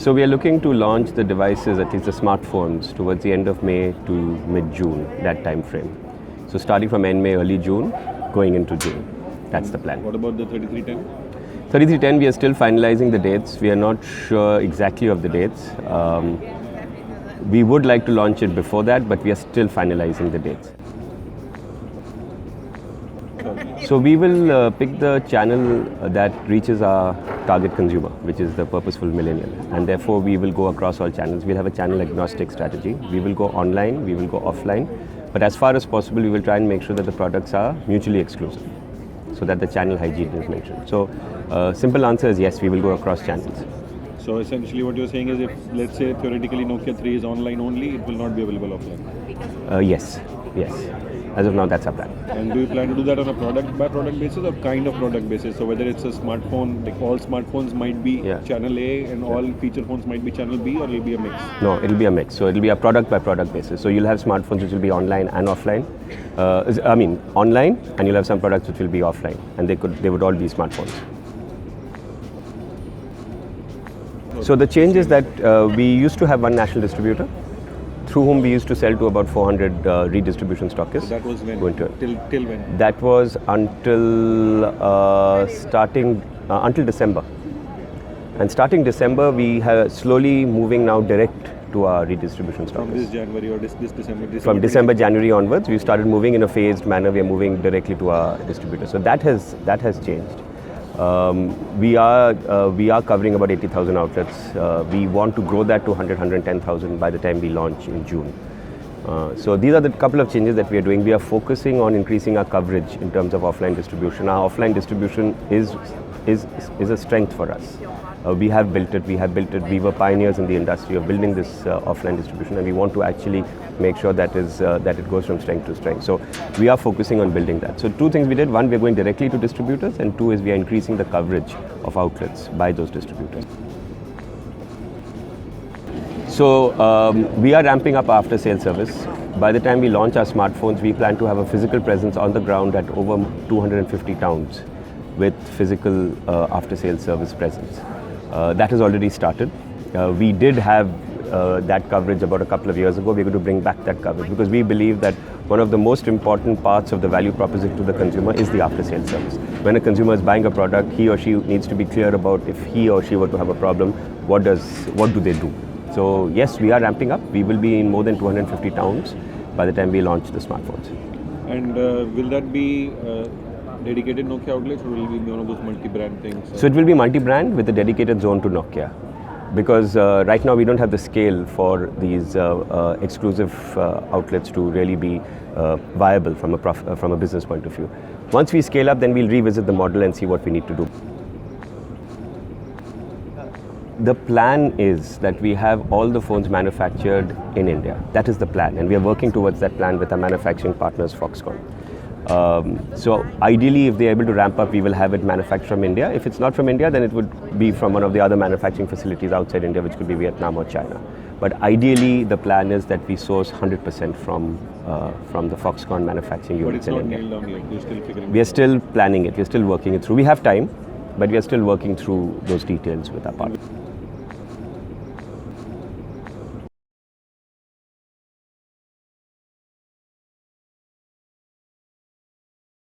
So we are looking to launch the devices, at least the smartphones, towards the end of May to mid-June, that time frame. So starting from end May, early June, going into June. That's the plan. What about the 3310? 3310, we are still finalizing the dates. We are not sure exactly of the dates. We would like to launch it before that, but we are still finalizing the dates. So we will pick the channel that reaches our target consumer, which is the purposeful millennial, and therefore we will go across all channels. We'll have a channel agnostic strategy. We will go online, we will go offline, but as far as possible we will try and make sure that the products are mutually exclusive, so that the channel hygiene is mentioned. So simple answer is yes, we will go across channels. So essentially what you're saying is, if let's say theoretically Nokia 3 is online only, it will not be available offline? Yes. As of now, that's our plan. And do you plan to do that on a product by product basis or kind of product basis? So whether it's a smartphone, like all smartphones might be channel A and all feature phones might be channel B, or it'll be a mix? No, it'll be a mix. So it'll be a product by product basis. So you'll have smartphones which will be online and offline. Online, and you'll have some products which will be offline, and they would all be smartphones. So the change is that we used to have one national distributor, through whom we used to sell to about 400 redistribution stockists. So that was when? Till when? That was until until December. And starting December, we are slowly moving now direct to our redistribution stockists. From this January or this December? From December, January onwards, we started moving in a phased manner. We are moving directly to our distributor. So that has changed. We are covering about 80,000 outlets. We want to grow that to 110,000 by the time we launch in June. So these are the couple of changes that we are doing. We are focusing on increasing our coverage in terms of offline distribution. Our offline distribution is a strength for us. We have built it. We were pioneers in the industry of building this offline distribution, and we want to actually make sure that it goes from strength to strength. So we are focusing on building that. So two things we did: one, we are going directly to distributors, and two is we are increasing the coverage of outlets by those distributors. So we are ramping up after sales service. By the time we launch our smartphones, we plan to have a physical presence on the ground at over 250 towns with physical after sales service presence. That has already started. We did have that coverage about a couple of years ago. We're going to bring back that coverage because we believe that one of the most important parts of the value proposition to the consumer is the after sales service. When a consumer is buying a product, he or she needs to be clear about if he or she were to have a problem, what do they do? So yes, we are ramping up. We will be in more than 250 towns by the time we launch the smartphones. And will that be dedicated Nokia outlets, or will it be one of those multi-brand things? So it will be multi-brand with a dedicated zone to Nokia, because right now we don't have the scale for these exclusive outlets to really be viable from a business point of view. Once we scale up, then we'll revisit the model and see what we need to do. The plan is that we have all the phones manufactured in India. That is the plan, and we are working towards that plan with our manufacturing partners, Foxconn. So ideally, if they are able to ramp up, we will have it manufactured from India. If it's not from India, then it would be from one of the other manufacturing facilities outside India, which could be Vietnam or China. But ideally, the plan is that we source 100% from the Foxconn manufacturing units in India. But it's not nailed down yet. You're still figuring it out. We are still planning it. We are still working it through. We have time, but we are still working through those details with our partners.